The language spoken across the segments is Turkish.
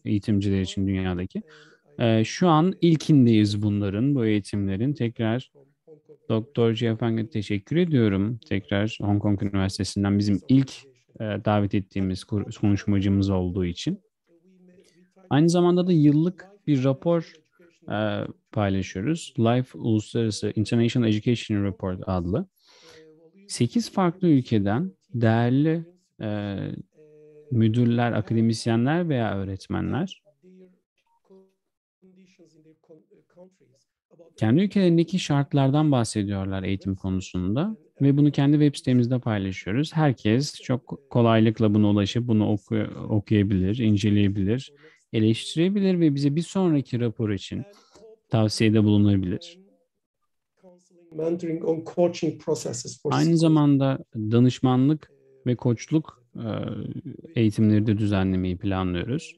eğitimciler için dünyadaki. Şu an ilkindeyiz bunların, bu eğitimlerin. Tekrar Doktor JIAFANG'a teşekkür ediyorum. Tekrar Hong Kong Üniversitesi'nden bizim ilk davet ettiğimiz konuşmacımız olduğu için. Aynı zamanda da yıllık bir rapor paylaşıyoruz. Life Uluslararası International Education Report adlı. 8 farklı ülkeden değerli e, müdürler, akademisyenler veya öğretmenler kendi ülkelerindeki şartlardan bahsediyorlar eğitim konusunda ve bunu kendi web sitemizde paylaşıyoruz. Herkes çok kolaylıkla buna ulaşıp bunu okuyabilir, inceleyebilir, eleştirebilir ve bize bir sonraki rapor için tavsiyede bulunabilir. Aynı zamanda danışmanlık ve koçluk eğitimleri de düzenlemeyi planlıyoruz.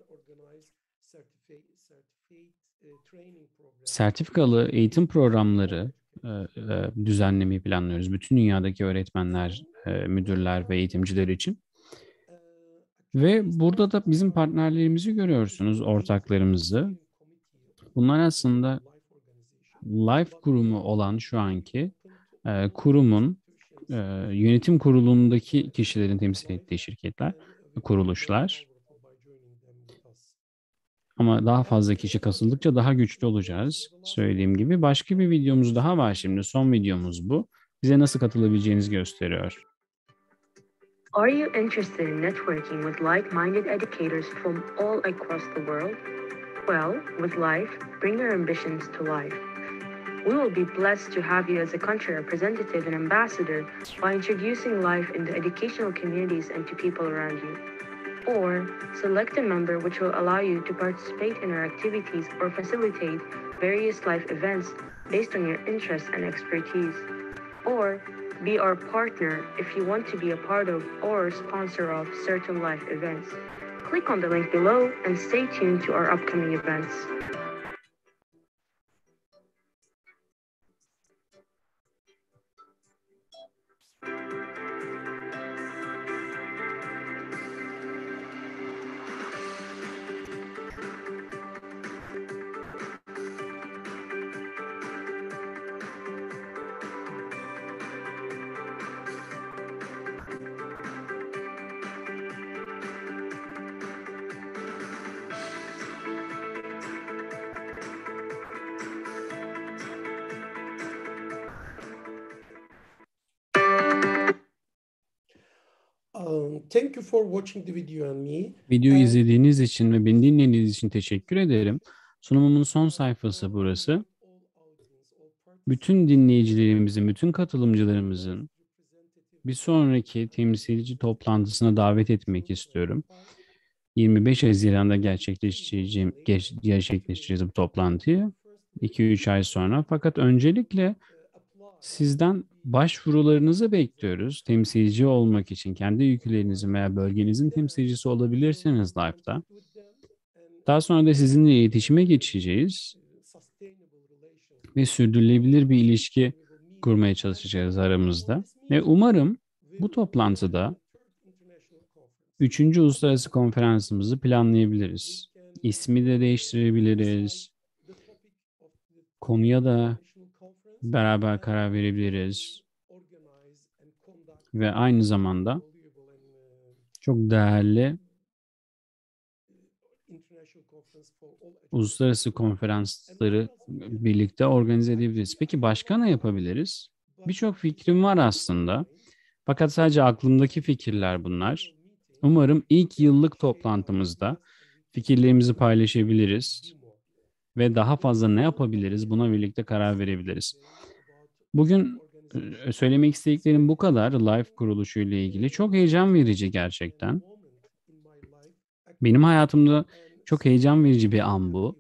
Sertifikalı eğitim programları düzenlemeyi planlıyoruz. Bütün dünyadaki öğretmenler, müdürler ve eğitimciler için. Ve burada da bizim partnerlerimizi görüyorsunuz, ortaklarımızı. Bunlar aslında Life kurumu olan şu anki kurumun yönetim kurulundaki kişilerin temsil ettiği şirketler, kuruluşlar. Ama daha fazla kişi kasıldıkça daha güçlü olacağız. Söylediğim gibi başka bir videomuz daha var şimdi. Son videomuz bu. Bize nasıl katılabileceğinizi gösteriyor. Are you interested in networking with like-minded educators from all across the world? Well, with Life, bring your ambitions to life. We will be blessed to have you as a country representative and ambassador by introducing Life in the educational communities and to people around you. Or select a member which will allow you to participate in our activities or facilitate various life events based on your interests and expertise. Or be our partner if you want to be a part of or sponsor of certain life events. Click on the link below and stay tuned to our upcoming events. Thank you for watching the video and me. Videoyu izlediğiniz için ve beni dinlediğiniz için teşekkür ederim. Sunumumun son sayfası burası. Bütün dinleyicilerimizin, bütün katılımcılarımızın bir sonraki temsilci toplantısına davet etmek istiyorum. 25 Haziran'da gerçekleştireceğiz bu toplantıyı. 2-3 ay sonra. Fakat öncelikle sizden başvurularınızı bekliyoruz. Temsilci olmak için kendi ülkelerinizin veya bölgenizin temsilcisi olabilirsiniz Live'da. Daha sonra da sizinle iletişime geçeceğiz ve sürdürülebilir bir ilişki kurmaya çalışacağız aramızda. Ve umarım bu toplantıda 3. Uluslararası Konferansımızı planlayabiliriz. İsmi de değiştirebiliriz. Konuya da beraber karar verebiliriz. Ve aynı zamanda çok değerli uluslararası konferansları birlikte organize edebiliriz. Peki başka ne yapabiliriz? Birçok fikrim var aslında. Fakat sadece aklımdaki fikirler bunlar. Umarım ilk yıllık toplantımızda fikirlerimizi paylaşabiliriz ve daha fazla ne yapabiliriz buna birlikte karar verebiliriz. Bugün söylemek istediklerim bu kadar Life kuruluşu ile ilgili. Çok heyecan verici gerçekten. Benim hayatımda çok heyecan verici bir an bu.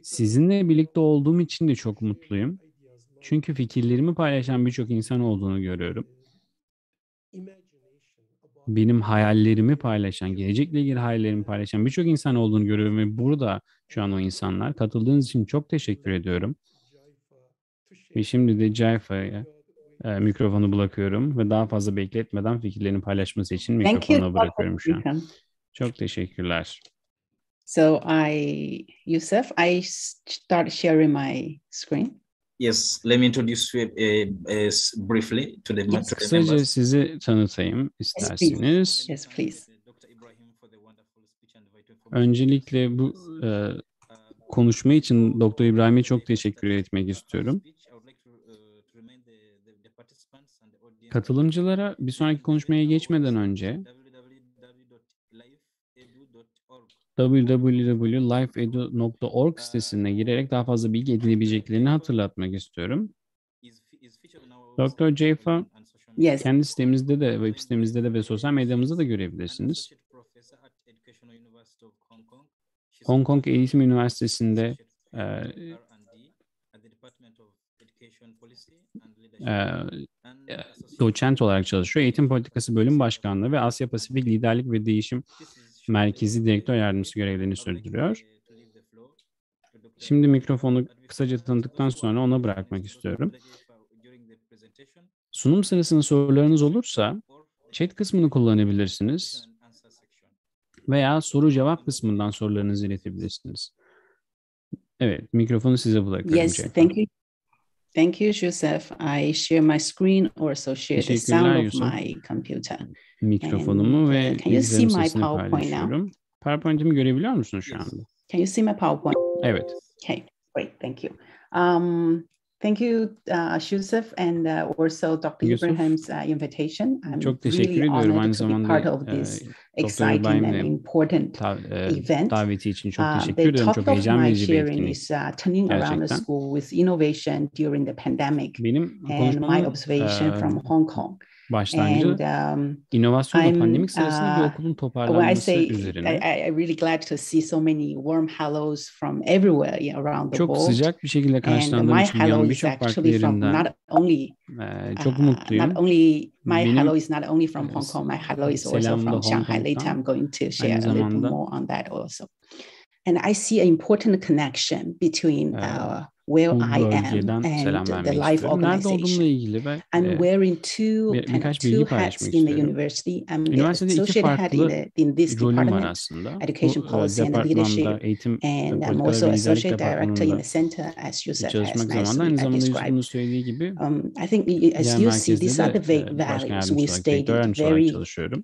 Sizinle birlikte olduğum için de çok mutluyum. Çünkü fikirlerimi paylaşan birçok insan olduğunu görüyorum. Benim hayallerimi paylaşan, gelecekle ilgili hayallerimi paylaşan birçok insan olduğunu görüyorum ve burada şu an o insanlar. Katıldığınız için çok teşekkür ediyorum. Ve şimdi de JIAFA'ya mikrofonu bırakıyorum ve daha fazla bekletmeden fikirlerini paylaşması için mikrofonu bırakıyorum şu an. Çok teşekkürler. So Yusuf, I start sharing my screen. Yes, let me introduce you briefly to the Yes. Kısaca sizi tanıtayım isterseniz. Yes, please. Öncelikle bu konuşma için Doktor İbrahim'e çok teşekkür etmek istiyorum. Katılımcılara bir sonraki konuşmaya geçmeden önce www.lifeedu.org sitesine girerek daha fazla bilgi edinebileceklerini hatırlatmak istiyorum. Dr. JIAFANG Yes. kendi sitemizde de, web sitemizde de ve sosyal medyamızda da görebilirsiniz. Hong Kong Eğitim Üniversitesi'nde doçent olarak çalışıyor. Eğitim Politikası Bölüm Başkanlığı ve Asya Pasifik Liderlik ve Değişim Merkezi Direktör Yardımcısı görevlerini sürdürüyor. Şimdi mikrofonu kısaca tanıdıktan sonra ona bırakmak istiyorum. Sunum sırasında sorularınız olursa chat kısmını kullanabilirsiniz veya soru cevap kısmından sorularınızı iletebilirsiniz. Evet, mikrofonu size bırakıyorum. Yes, thank you. Thank you, Yusuf. I share my screen or so share the sound of my computer. Mikrofonumu ve bilgisayarım sesini paylaşıyorum. PowerPoint'imi görebiliyor musun şu anda? Can you see my PowerPoint? Evet. Okay, great, thank you. Thank you, Yusuf, and also Dr. Ibrahim's invitation. I'm çok teşekkür really ediyorum. honored Aynı to be zamanda part of this exciting and important event. Daveti için çok teşekkür The ederim. Çok topic of heyecan my verici bir sharing etkinlik. is turning around the Gerçekten. school with innovation during the pandemic Benim and my observation from Hong Kong. Başlangıcı inovasyonla pandemik sırasında bir okulun toparlanması üzerine. I really glad to see so many warm hellos from everywhere around the world. Çok sıcak bir şekilde karşılandığım için dünyanın birçok farklı yerinden çok mutluyum. Not only my hello is not only from Hong Kong, my hello is also from Shanghai. Later I'm going to share a little bit more on that also. And I see an important connection between where I am and the life organization. I'm wearing two hats in the university. I'm the associate head in this department, education policy and leadership, and I'm also associate director in the center, as Yusuf has nicely described. I think, as you see, these are the values we stated very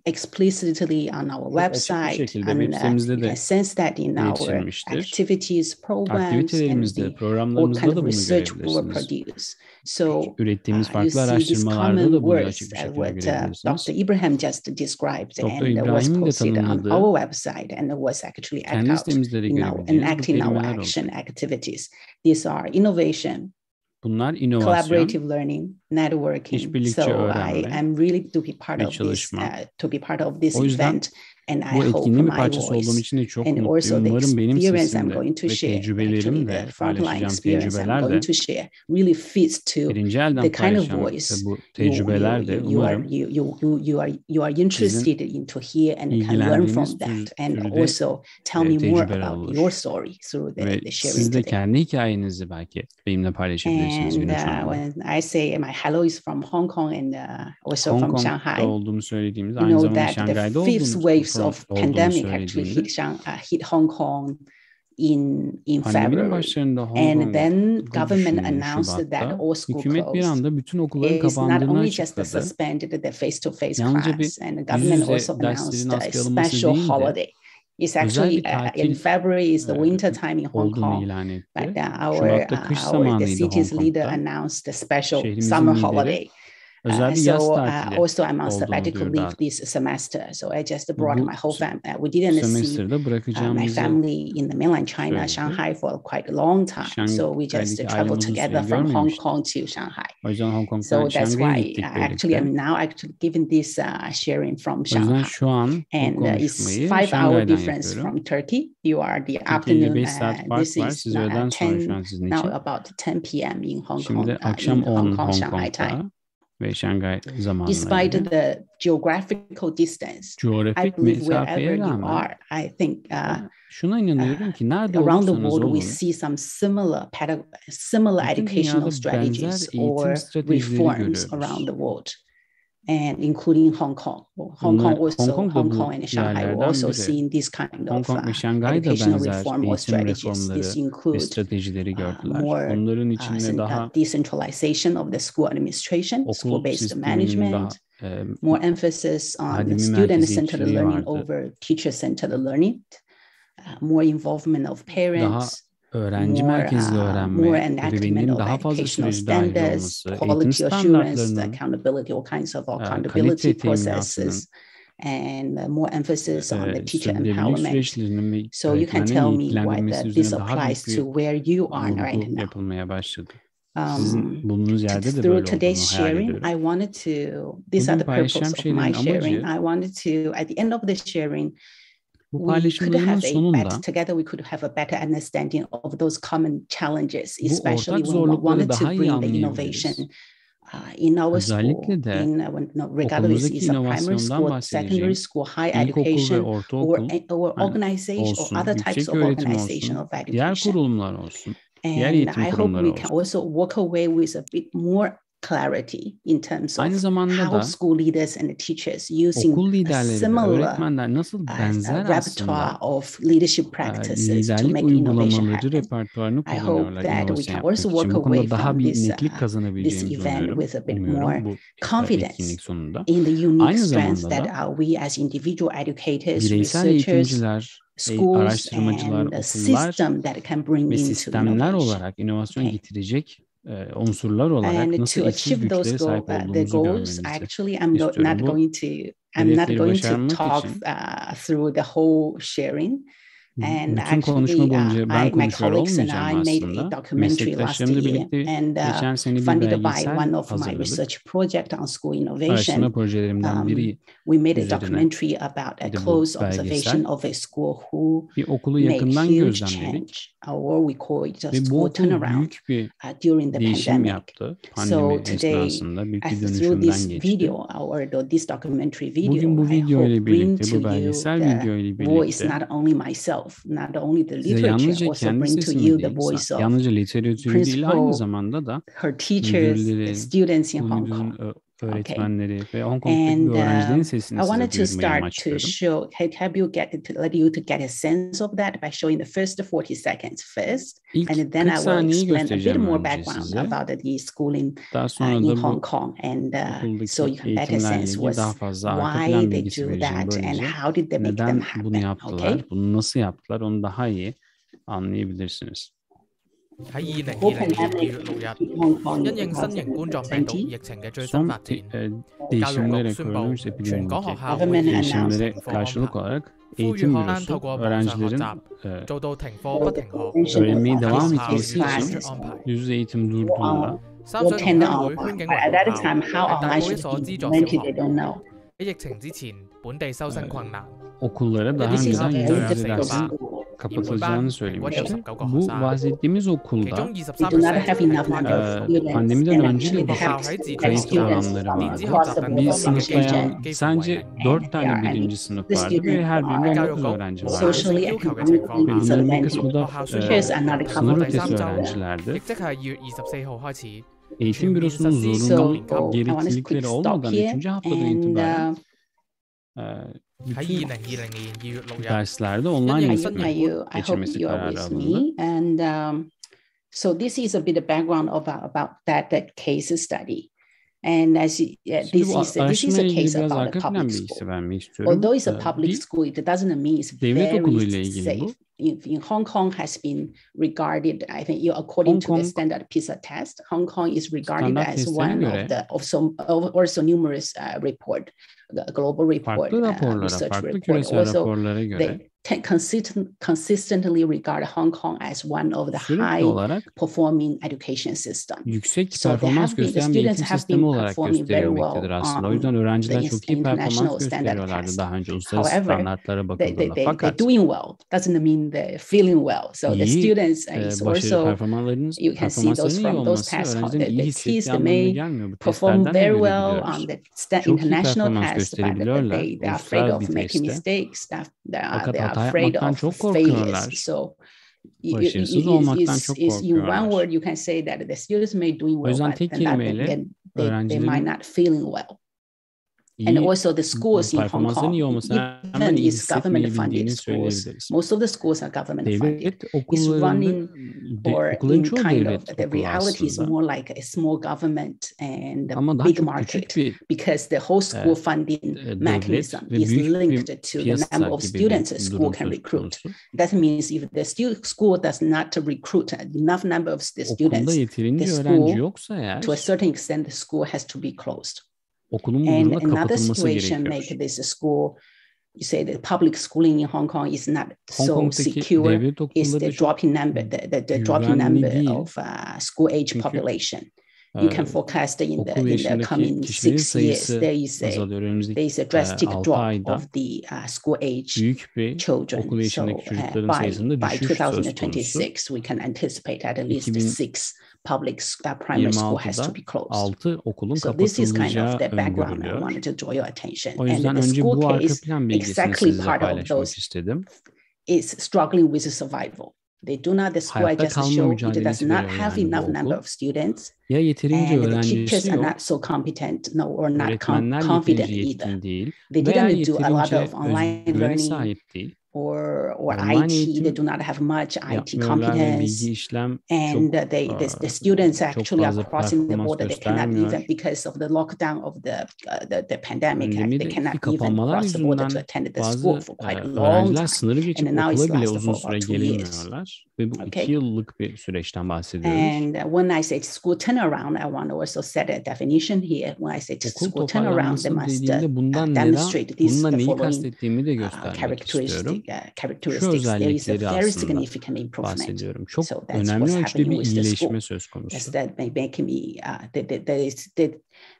explicitly on our website, and you can sense that in our activities, programs, and the kind of research we will produce. So ürettiğimiz you farklı see these araştırmalarda common da bunu words açık bir şekilde what görebilirsiniz. Dr. Ibrahim just described Dr. and was İbrahim'in de posted on tanımladığı, our website and was actually kendi out sitemizde de in görebileceğiniz bu enacting our kelimeler action oldu. activities. These are innovation, Bunlar inovasyon, collaborative learning, networking. işbirlikçi So öğrenme, I'm really to be part ve of this çalışma. O yüzden event. And I Bu hope etkinliğin bir my parçası olduğum voice için de çok and mutluyum. also the Umarım benim experience sesim I'm de going to ve share, tecrübelerim de, the frontline paylaşacağım experience I'm tecrübeler de, going to share really fits to birinci elden the kind of paylaşacağım voice bu tecrübeler de umarım you are interested into hear and can learn from that, and also tell me more about your story through the sharing siz de today. kendi hikayenizi belki benimle paylaşabilirsiniz günün sonunda. When I say my hello is from Hong Kong and also from Shanghai, Hong Kong'da olduğumu söylediğimiz, you aynı know zamanda that the Şangay'da fifth waves of pandemic actually söylediğimde, hit Hong Kong in pandeminin February, başlarında Hong and Kong'da then government düşünün announced that Şubat'ta, all school hükümet bir anda bütün okulların is not kapandığını only just açıkladı. suspended the face-to-face Yalnızca class, bir and the yüz government yüze also derslerin announced a askıya alınması special değil de holiday. It's özel actually bir tatil in February is the winter time in Hong olduğunu Kong, ilan etti. but Şubat'ta kış the zamanıydı city's Hong leader Kong'da. announced a special Şehrimizin summer lideri holiday. özel bir yaz So tatili also I'm on olduğunu sabbatical leave duyurdu. this semester. So I just brought Bu my whole family. We didn't see semester'da my bırakacağımızı family in the mainland China, söyledi. Shanghai for quite a long time. So we just Şangay'daki traveled ailem uzun süre together from Hong görmemişti. Kong to Shanghai. O yüzden Hong Kong'dan So that's Şangay'a why gittik actually I'm birlikte. now actually giving this sharing from O yüzden Shanghai. şu an bu And it's konuşmayı 5-hour Şangay'dan difference yapıyorum. from Turkey. You are the Türkiye ile afternoon. 5 saat fark This var. is Siz öğleden sonra şu 10 an sizin now için. about 10 p.m. in Hong Kong. Şimdi akşam In 10 Hong Kong, Hong Shanghai time. Kong'da ve Şangay zamanına Despite göre. the geographical distance, I Coğrafik believe mesafeye wherever you rağmen are, I think şuna inanıyorum ki nerede around the olursanız world olun, we see some similar bütün educational dünyada benzer strategies eğitim or stratejileri reforms görüyoruz. around the world. and including Hong Kong. Hong Kong and Shanghai were also seeing this kind of educational reform or strategies. This includes more decentralization of the school administration, school-based management, more emphasis on student-centered learning over teacher-centered learning, more involvement of parents, more enactment of educational standards, quality assurance, accountability, all kinds of accountability processes, and more emphasis on the teacher empowerment. So you can tell me whether this applies to where you are right now. Through today's sharing, I wanted to, these are the purpose of my sharing. I wanted to, at the end of the sharing, we could have together we could have a better understanding of those common challenges, especially when we wanted to bring the innovation in our school, regardless it's a primary school, secondary school, higher education, or organization, or other types of organization of education. And I hope we can also walk away with a bit more clarity in terms of how school leaders and teachers using a similar repertoire of leadership practices to make innovation happen. I hope that we can also walk away from this event with a bit more confidence in the unique strengths that we as individual educators, researchers, schools, and the system that can bring into innovation. Unsurlar olarak and nasıl to achieve those the goals, actually, I'm not going to talk through the whole sharing. And actually, my colleagues and I made a documentary last year and funded by one of my research projects on school innovation. We made a documentary about a close observation of a school who made huge change, or we call it a school turnaround during the pandemic. So today, through this video or this documentary video, I hope bring to you the voice, not only myself, not only the literature, also bring to you the voice of principal, her teachers, the students in Hong Kong. Okay. And I wanted to start to show, let you to get a sense of that by showing the first 40 seconds first, and then I will explain a bit more background about the schooling in Hong Kong, and so you can better sense why they do that and how did they make them happen. Okay. Bunu nasıl yaptılar, onu daha iyi anlayabilirsiniz. 喺2020年2月6日，因應新型冠狀病毒疫情嘅最新發展，教育局宣布全港學校會延長停課安排，呼籲學生透過網上學習做到停課不停學，學校選出安排。三水同鄉會圈景圍學校係大會所資助小學。喺疫情之前，本地收生困難。 Okullara daha önceden yüzlerce dersin kapatılacağını söylemişti. Bu bahsettiğimiz okulda pandemiden önce de düşük kayıt oranları vardı. Bir sınıfta sadece 4 tane birinci sınıf vardı ve her birinde 19 öğrenci vardı. Bunların bir kısmı da sınır ötesi öğrencilerdi. Eğitim bürosunun zorunlu gereklilikleri olmadan 3. haftadan itibaren bütün derslerde online eğitime geçirmesi kararı alındı. And so this is a bit of background about that case study. And as this is a case about a public school. Although it's a public school, it doesn't mean it's very safe. In Hong Kong has been regarded, I think, according to the standard PISA test, Hong Kong is regarded as one of the also numerous report, global report, research report. Also, they consistently regard Hong Kong as one of the high performing education system. So the students have been performing very well on the international standard test. However, they're doing well doesn't mean they're feeling well. So the students is also, you can see those from those tests, the kids that may perform very well on the international test, but they are afraid of making mistakes. They are afraid of failures. So in one word, you can say that the students may doing well, but they might not feeling well. And also the schools in Hong performansların Kong, iyi olmasına rağmen even iyi is government funded hissetmeyebildiğini schools, söyleyebiliriz. most of the schools are government funded. Devlet It's okullarında, running or okulların in çoğu kind devlet of the okulu reality is aslında. more like a small government and a Ama daha big çok küçük market bir because the whole school funding mechanism devlet ve is büyük linked bir to the piyasa number of gibi students a bir school durum can söz recruit. konusu. That means if the school does not recruit enough number of the Okulda students, the yeterince öğrenci school, yoksa eğer, to a certain extent, the school has to be closed. okulun bu And durumda another kapatılması situation gerekiyor. make this school, you say the public schooling in Hong Kong is not Hong so Kong'daki secure, devlet is the okulları çok dropping number, the dropping güvenli number değil. of school age Çünkü population. You can forecast in okul the yaşındaki coming kişilerin 6 years, sayısı azalıyor. there Önümüzdeki is a drastic 6 drop ayda of the school age büyük bir children. okul yaşındaki çocukların by sayısında düşüş söz konusu. 2026, we can anticipate at least 6 public primary school has to be 2026'da closed. 6 okulun So this is kind kapatılacağı of the background I öngörülüyor. wanted to draw your attention. O yüzden And the önce school bu arka case plan bilgisini exactly sizinle part of paylaşmak those istedim. is struggling with survival. They do not, the school I Hayatta just kalma showed, it does mücadelesi not veriyor have yani bu enough number okul. of students. Ya yeterince And the öğrencisi teachers are yok, not so competent, no, or not öğretmenler confident yeterince either. yetkin değil They veya didn't do a lot yeterince of online özgüvene learning sahip değil. or Online IT. They eğitim do not have much IT yapmıyorlar ve competence. bilgi işlem And çok the students çok actually are fazla crossing the performans border. They cannot even, göstermiyor. because of the lockdown of the pandemic, they Pandemideki cannot even kapanmalar cross the border to yüzünden attend the school bazı for quite a long öğrenciler time. sınırı geçip And now it's okula bile lasted uzun for süre about 2 years. gelemiyorlar. Ve bu 2 yıllık bir süreçten bahsediyoruz. And when I say school turnaround, I want to also set a definition here. When I say Okul school turnaround, they toparlanması must dediğimde bundan demonstrate this, bununla the neyi following kastettiğimi de göstermek istiyorum. characteristics. There is a Özellikleri very aslında significant improvement. bahsediyorum. Çok So that's önemli what's ölçüde happening bir with the school. iyileşme söz konusu. That's that may make me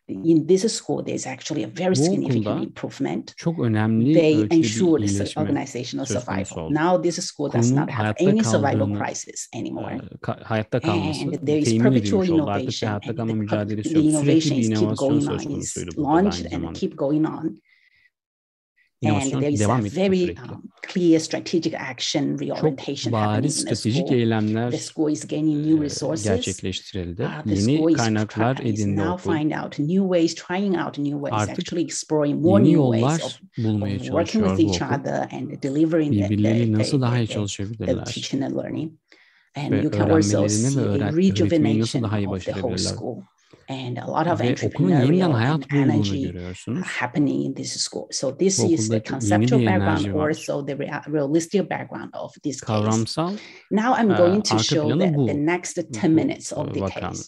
in this school there's actually a very significant improvement. Çok önemli They ölçüde ensure bir the iyileşme organizational söz konusu survival. oldu. Now this school does Kurumun not have hayatta any survival kaldığını, crisis anymore. hayatta kalması And there is temin perpetual edilmiş oldu. Artık bir innovation, hayatta kalma and mücadelesi the yok. Sürekli innovations bir keep inovasyon going söz on, konusuydu is burada da aynı launched and zamanda. keep going on. And İnovasyon there is a devam ediyor very sürekli. clear strategic action reorientation Çok happening bariz in the stratejik school. eylemler The school is gaining new resources. gerçekleştirildi. The school Yeni is kaynaklar edindi now okul. find out new ways, trying out new ways, Artık actually exploring more yeni new ways yollar of bulmaya working çalışıyor with bu each okul. other and delivering Birbirleriyle nasıl daha iyi the çalışabilirler teaching and learning. And ve you can also öğrenmelerini see ve a öğretmeyi nasıl rejuvenation daha iyi of the whole başarabilirler. school. And a lot of Ve okulun yeniden entrepreneurial hayat and bulduğunu energy görüyorsunuz. happening in this school. So this Bu is the okuldaki yeni conceptual bir background, enerji var. also the realistic background of this case. Kavramsal Now I'm going to arka show planı bu. the next 10 minutes of the vakanın. case.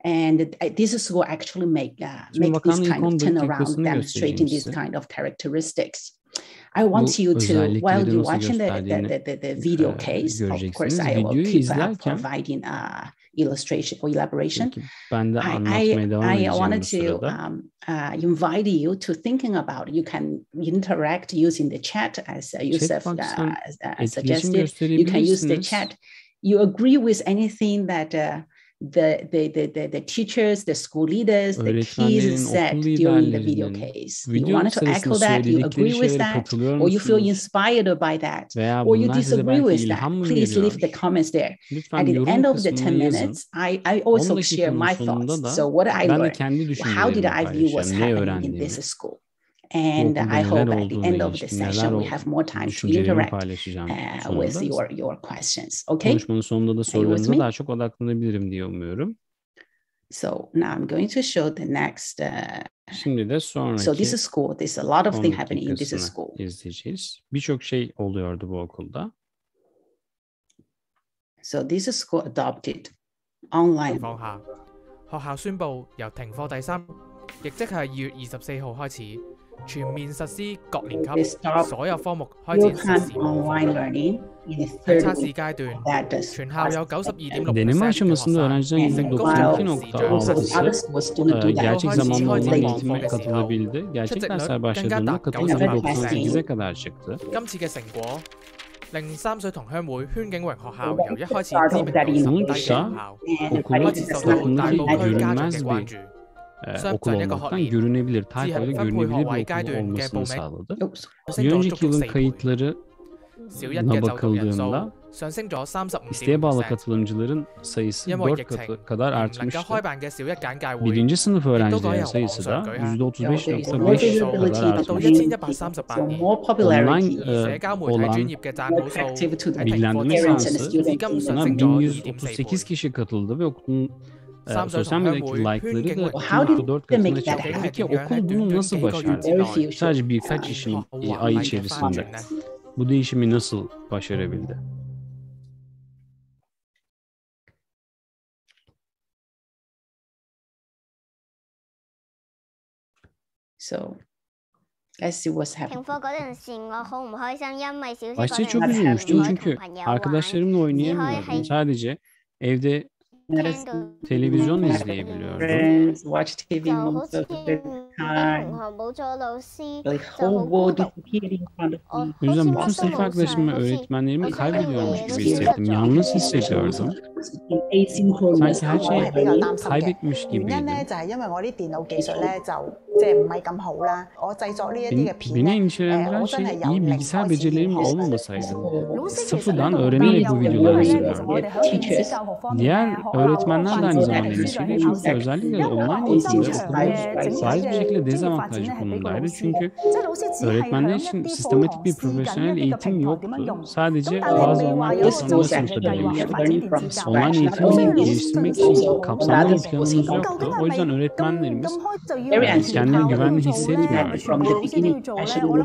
And this school actually make this vakanın ilk kind 10 of turnaround, dakikasını demonstrating göstereyim this size. kind of characteristics. I want you to, özellikleri while you're nasıl watching gösterdiğini, the video case, of course, göreceksiniz. I will Videoyu keep izlerken providing illustration or elaboration. peki ben de anlatmaya devam I edeceğim wanted bu sırada. to invite you to thinking about. You can interact using the chat as Yusuf box'tan etkileşim suggested. You can use the gösterebilirsiniz. chat. You agree with anything that the teachers, the school leaders, the Öğretmenlerin, kids said okul during the video liderlerinin case. You video wanted to echo sırasında that, you söyledikleri agree with şeylere that, katılıyor or you feel musunuz? inspired by that, Veya or you bunlar size disagree belki with that. ilham mı Please leave veriyor? the comments there. Lütfen At the yorum end of the 10 kısmına yazın. minutes, I also 10 share my dakikanın sonunda thoughts. da So what I ben de learned, kendi how did düşüncelerimi I view what's paylaşıyorum. Ne happening in öğrendiğimi, this school? bu And okulda I neler hope at the olduğuna end of the ilişkin neler session we have more time to düşüncelerimi interact paylaşacağım with sonunda. your questions. Okay? Konuşmanın sonunda da sorularınıza daha çok odaklanabilirim diye umuyorum. So now I'm going to show the next. Şimdi de sonraki So this is school. There's a lot of 10 things happening in this dakikasını school. izleyeceğiz. Birçok şey oluyordu bu okulda. So this is school adopted online. 況下，學校宣布由停課第3，亦即係2月24號開始，全面實施各年級所有科目開展實時模仿。 Online learning in the 喺 third 測試 week 階段， that does 全校有 92.6% Deneme 嘅學 aşamasında 生 öğrencilerin and %92.6'sı other schools do not do that. gerçek zamanlı Online online eğitime eğitime katılabildi. Gerçek dersler başladığında katılım98%. %98'e kadar çıktı. 今次嘅成果令三水同鄉會圈景榮學校由一開始 Part 知 of 名 that 度甚低嘅學 sonuçta 校， And okulun 開始受到大埔區家長嘅關注。 okul olmaktan görünebilir, Tayfa'da görünebilir bir okul olmasını sağladı. Bir önceki yılın kayıtları bakıldığında isteğe bağlı katılımcıların sayısı 4 katı kadar artmıştı. Birinci sınıf öğrencilerin sayısı da %35.5 kadar artmıştı. Online olan bilgilendirme seansı buna 1138 kişi katıldı ve okulun sosyal medyadaki like'ları da 2.4 katına çıktı. Peki okul bunu nasıl başardı? Sadece birkaç ay içerisinde bu değişimi nasıl başarabildi? So, let's see what's happening. Başta çok üzülmüştüm çünkü arkadaşlarımla oynayamıyordum. Sadece evde televizyon izleyebiliyordum. Watch TV most of the time. The whole world disappeared in front of me. O yüzden bütün sınıf arkadaşımı, öğretmenlerimi kaybediyormuş gibi hissettim. Yalnız hissediyordum. Sanki her şeyi kaybetmiş gibiydim. Beni endişelendiren şey iyi bilgisayar becerilerim olmamasaydı. Sıfırdan öğrenerek bu videoları hazırlıyorum. Diğer öğretmenler de aynı zamanda endişeli. Çünkü özellikle online eğitimde okulumuz bariz bir şekilde dezavantajlı konumdaydı. Çünkü öğretmenler için sistematik bir profesyonel eğitim yoktu. Sadece bazı online platformları sınıfta denemiştik. Online eğitimi geliştirmek için kapsamlı bir planımız yoktu. O yüzden öğretmenlerimiz kendini güvenli hissetmiyor.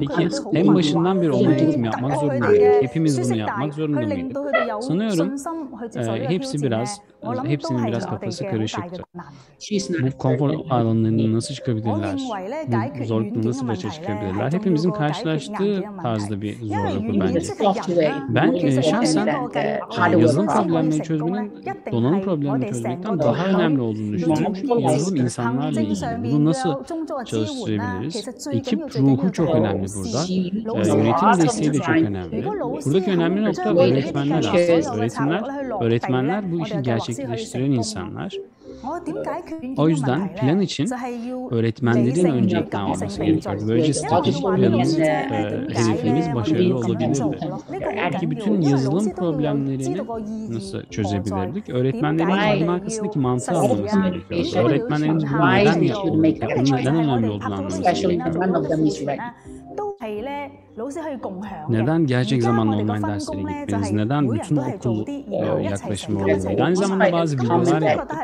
Peki en başından beri online eğitim yapmak zorunda mıydık? Hepimiz bunu yapmak zorunda mıydık? Sanıyorum hepsinin biraz kafası karışıktı. Bu konfor alanlarından nasıl çıkabilirler? Bu zorlukla nasıl başa çıkabilirler? Hepimizin karşılaştığı tarzda bir zorluk bu bence. Ben şahsen yazılım problemlerini çözmenin donanım problemini çözmekten daha önemli olduğunu düşünüyorum. Çünkü yazılım insanlarla ilgili. Bunu nasıl çalıştırabiliriz? Ekip ruhu çok önemli burada. Yönetim desteği de çok önemli. Buradaki önemli nokta öğretmenler aslında. Öğretmenler bu işi gerçekleştiren insanlar. O yüzden plan için öğretmenlerin önce ikna olması gerekiyor. Böylece stratejik planımız, hedefimiz başarılı olabilirdi. Peki bütün yazılım problemlerini nasıl çözebilirdik? Öğretmenlerin bunun arkasındaki mantığı anlaması gerekiyor. Öğretmenlerimiz bunu neden yapıyor? Bunun neden önemli olduğunu anlaması gerekiyor. Neden gerçek zamanlı online derslere gitmeniz? Neden bütün okul yaklaşımı olmalıydı? Aynı zamanda bazı videolar yaptık.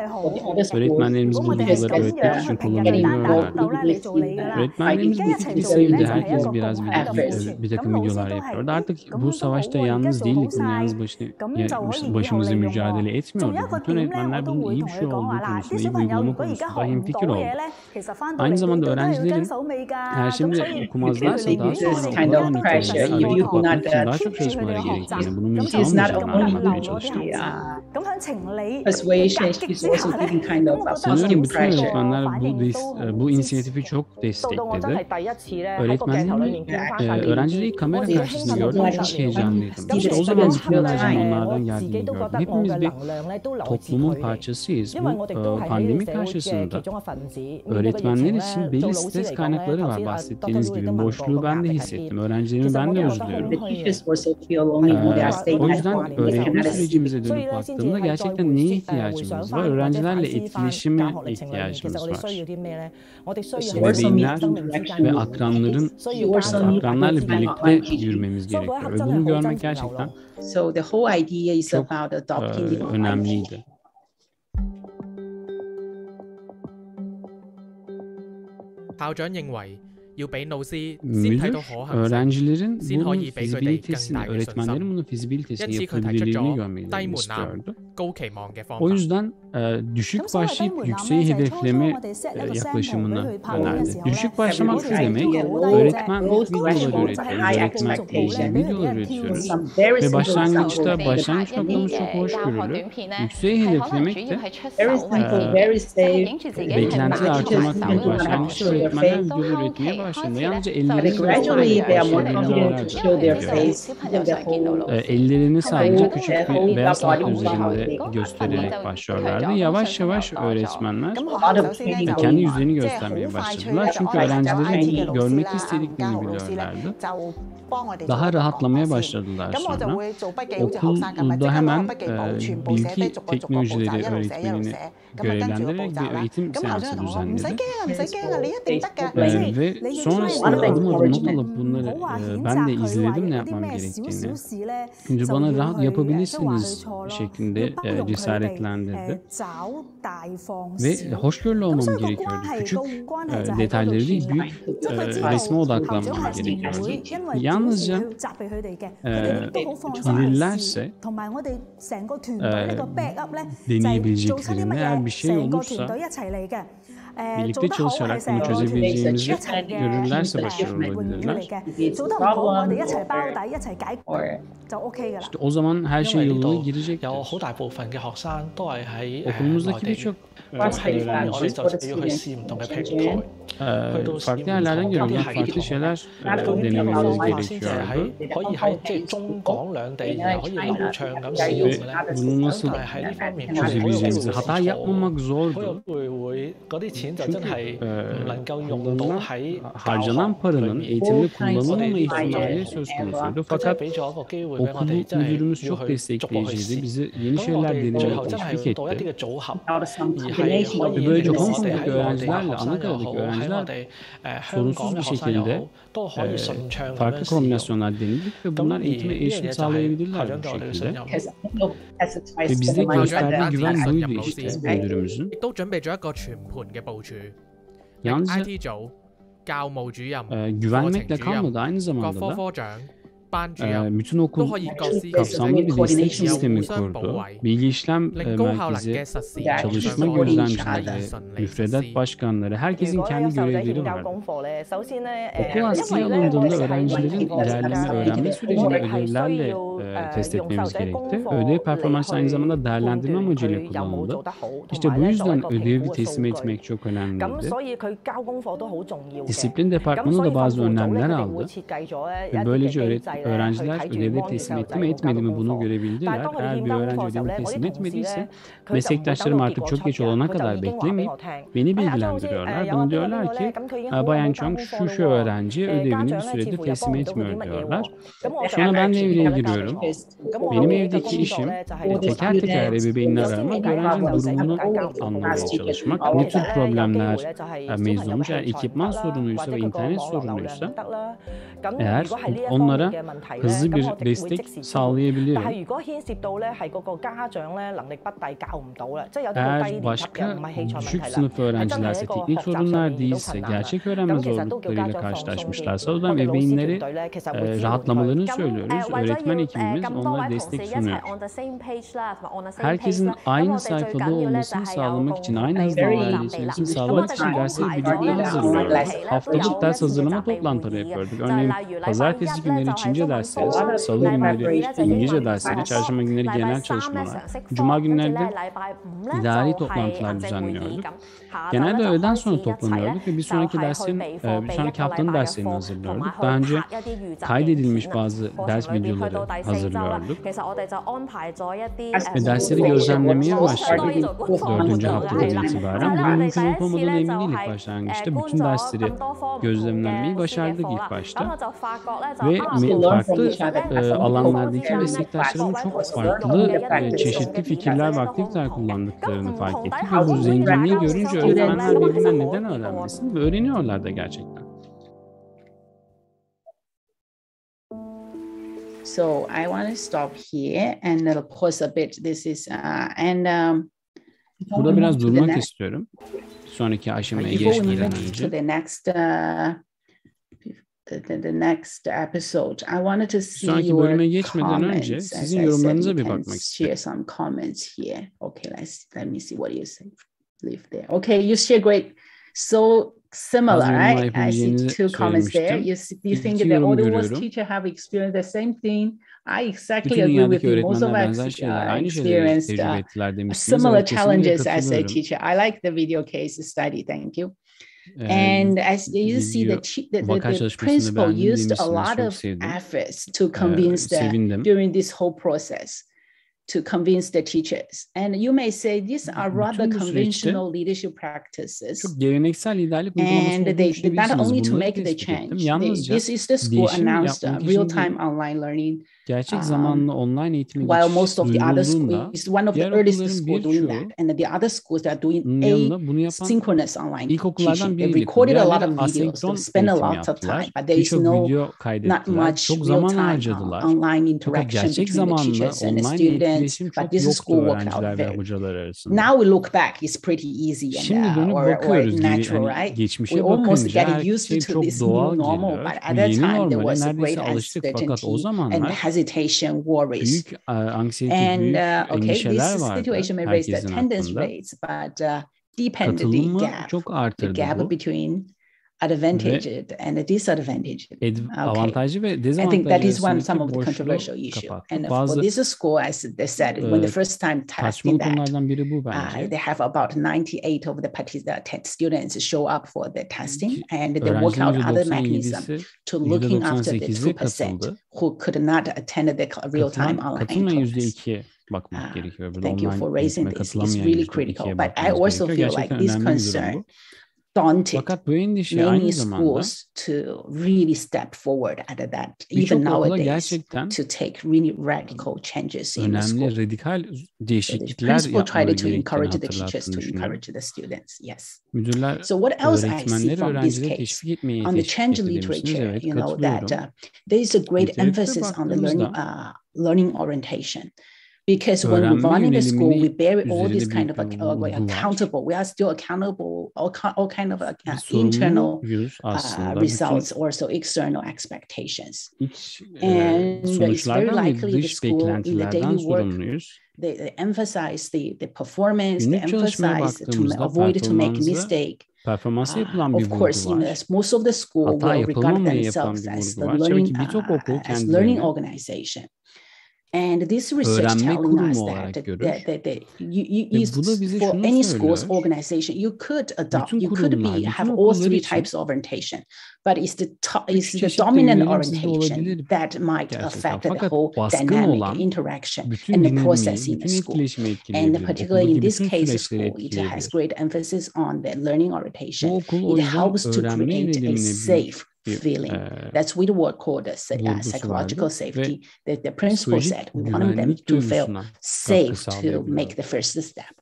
Öğretmenlerimiz bu videoları öğretmek için kullanabiliyorlardı. Öğretmenlerimiz bu fikri sevdi. Herkes biraz bir takım videolar yapıyordu. Artık bu savaşta yalnız değildik. Bunu yalnız başımıza mücadele etmiyorduk. Bütün öğretmenler bunun iyi bir şey olduğu konusunda, iyi bir uygulama konusunda hemfikir oldu. Aynı zamanda öğrencilerin eğer şimdi okumazlarsa daha sonra daha çok çalışmaları gerektiğini, bunun mümkün olmayacağını anlatmaya çalıştım. Sanıyorum bütün öğretmenler bu inisiyatifi çok destekledi. Öğrencileri kamera karşısında gördüm ve çok heyecanlıydım. İşte o zaman bütün enerjinin onlardan geldiğini gördüm. Hepimiz bir toplumun parçasıyız. Bu pandemi karşısında öğretmenler için belli stres kaynakları var bahsettiğiniz gibi. Boşluğu ben de hissettim. Öğrencilerimi ben de özlüyorum. O yüzden öğretim sürecimize dönüp baktığımda gerçekten neye ihtiyacımız var? Öğrencilerle etkileşime ihtiyacımız var. Ebeveynler ve akranlarla birlikte yürümemiz gerekiyor. Ve bunu görmek gerçekten çok önemliydi. Müdür, öğrencilerin bunun fizibilitesini, öğretmenlerin bunun fizibilitesini, yapılabilirliğini görmelerini istiyordu. O yüzden düşük başlayıp yükseği hedefleme yaklaşımını önerdi. Düşük başlamak şu demek, öğretmen videoları üretiyoruz, videolar üretiyoruz ve başlangıç noktamız çok hoşgörülü. Yükseği hedeflemek de beklentiyi artırmak demek. Başlangıçta öğretmenler videolar üretmeye başladı. Yalnızca ellerini sadece küçük bir beyaz tahta üzerinde göstererek başlıyorlardı. başladılardı. Yavaş yavaş öğretmenler kendi yüzlerini göstermeye başladılar. Çünkü öğrencilerin görmek istediklerini biliyorlardı. Daha rahatlamaya başladılar sonra. Okulda hemen bilgi teknolojileri öğretmenini görevlendirerek bir eğitim seansı düzenledi. Ve sonrasında adım adım not alıp bunları ben de izledim ne yapmam gerektiğini. Şimdi bana rahat yapabilirsiniz şeklinde cesaretlendirdi. Ve hoşgörülü olmam gerekiyordu. Küçük detayları değil, büyük resme odaklanmam gerekiyordu. Yalnızca gelirlerse deneyebileceklerini, eğer bir şey olursa birlikte çalışarak bunu çözebileceğimizi görürlerse başarılı olabilirler. İşte o zaman her şey yoluna girecektir. Okulumuzdaki birçok öğrenci farklı yerlerden geliyorlar, farklı şeyler denememiz gerekiyordu. Ve bunu nasıl çözebileceğimizi, hata yapmamak zordu. Çünkü harcanan paranın eğitimde kullanılmama ihtimali söz konusuydu. Fakat okul müdürümüz çok destekleyiciydi. Bizi yeni şeyler denemeye teşvik etti. Ve böylece Hong Kong'daki öğrencilerle Ankara'daki öğrenciler sorunsuz bir şekilde farklı kombinasyonlar denedik ve bunlar eğitime erişim sağlayabilirler bu şekilde. Ve bizde gösterdiği güven buydu işte müdürümüzün. Yalnızca güvenmekle kalmadı, aynı zamanda da bütün okul kapsamlı bir destek sistemi kurdu. Bilgi işlem merkezi, çalışma gözlemcileri, müfredat başkanları, herkesin kendi görevleri vardı. Okul askıya alındığında öğrencilerin ilerleme, öğrenme sürecini ödevlerle test etmemiz gerekti. Ödev performansı aynı zamanda değerlendirme amacıyla kullanıldı. İşte bu yüzden ödevi teslim etmek çok önemliydi. Disiplin departmanı da bazı önlemler aldı. Ve böylece öğrenciler ödevleri teslim etti mi etmedi mi bunu görebildiler. Eğer bir öğrenci ödevini teslim etmediyse meslektaşlarım artık çok geç olana kadar beklemeyip beni bilgilendiriyorlar. Bana diyorlar ki Bayan Chong şu öğrenciye ödevini bir süredir teslim etmiyor diyorlar. Sonra ben devreye giriyorum. Benim evdeki işim teker teker ebeveynini aramak, öğrencinin durumunu anlamaya çalışmak. Ne tür problemler mevzu olmuş, eğer ekipman sorunuysa ve internet sorunuysa eğer onlara hızlı bir destek sağlayabilirim. Eğer başka düşük sınıf öğrencilerse, teknik sorunlar değilse, gerçek öğrenme zorluklarıyla karşılaşmışlarsa o zaman ebeveynleri rahatlamalarını söylüyoruz. Öğretmen ekibimiz onlara destek sunuyor. Herkesin aynı sayfada olmasını sağlamak için, aynı hızda ilerlemesini sağlamak için dersleri birlikte hazırlıyoruz. Haftalık ders hazırlama toplantıları yapıyorduk. Örneğin pazartesi günleri Çince dersleri, salı günleri İngilizce dersleri, çarşamba günleri genel çalışmalar, cuma günleri de idari toplantılar düzenliyorduk. Genelde öğleden sonra toplanıyorduk ve bir sonraki haftanın derslerini hazırlıyorduk. Daha önce kaydedilmiş bazı ders videoları hazırlıyorduk. Ve dersleri gözlemlemeye başladık 4. haftadan itibaren. Bunun mümkün olup olmadığına emin değilik başlangıçta. Bütün dersleri gözlemlenmeyi başardık ilk başta. Ve farklı alanlardaki meslektaşlarımın çok farklı çeşitli fikirler ve aktiviteler kullandıklarını fark ettik. Ve bu zenginliği görünce öğretmenler birbirinden neden öğrenmesin ve öğreniyorlar da gerçekten. So I want to stop here and pause a bit. This is burada biraz durmak istiyorum. Sonraki aşamaya geçmeden önce. The next episode. I wanted to see sonraki bölüme geçmeden önce sizin yorumlarınıza bir bakmak istiyorum. Share some comments here. Okay, let me see what you say. Leave there. Okay, you share great. So similar, right? I see two comments there. You think that all the worst teacher have experienced the same thing? I exactly agree with you. Most of us experienced similar challenges as a teacher. I like the video case study. Thank you. And as you see, the principal used a lot of efforts to convince them during this whole process to convince the teachers. And you may say these are rather conventional leadership practices. Çok geleneksel liderlik uygulaması and they not only to make the change. This is the school announced real-time online learning. Gerçek zamanlı online eğitime while most of the other schools is one of the earliest schools doing that, and the other schools that are doing asynchronous online teaching. They recorded a lot of videos, they spend a lot of time, but there is not much real-time online interaction between the teachers and the students. But this school worked out very well. Now we look back, it's pretty easy and or natural, right? We almost get used to this new normal, but at that time there was a great uncertainty and hesitation, worries. And okay, this situation may raise the attendance rates, but deepened the gap between advantage and disadvantage. Okay. I think that is some of the controversial issue. And for this school, as they said, when the first time testing that, they have about 98 of the students show up for the testing, and they work out other mechanisms to looking after the 2% who could not attend the real-time online class. Thank you for raising this. It's really critical. But I also feel like this concern daunted many schools to really step forward at that, even nowadays, to take really radical changes in the school. The principal tried to encourage the teachers to encourage the students. Yes. So what else I see from this case? On the change literature, you know, that there is a great emphasis on the learning orientation. Because when we run in the school, we bear all this kind of accountable. We are still accountable, all kind of internal results, also external expectations. And it's very likely the school in the daily work, they emphasize the performance, they emphasize to avoid to make mistake. Of course, most of the school will regard themselves as the learning organization. And this research telling us that for any school's organization, you could adopt, have all three types of orientation, but it's the dominant orientation that might affect the whole dynamic interaction and the process in the school. And particularly in this case, the school, it has great emphasis on the learning orientation. It helps to create a safe feeling. That's what the word called psychological safety. The principal said we want them to feel safe to make the first step.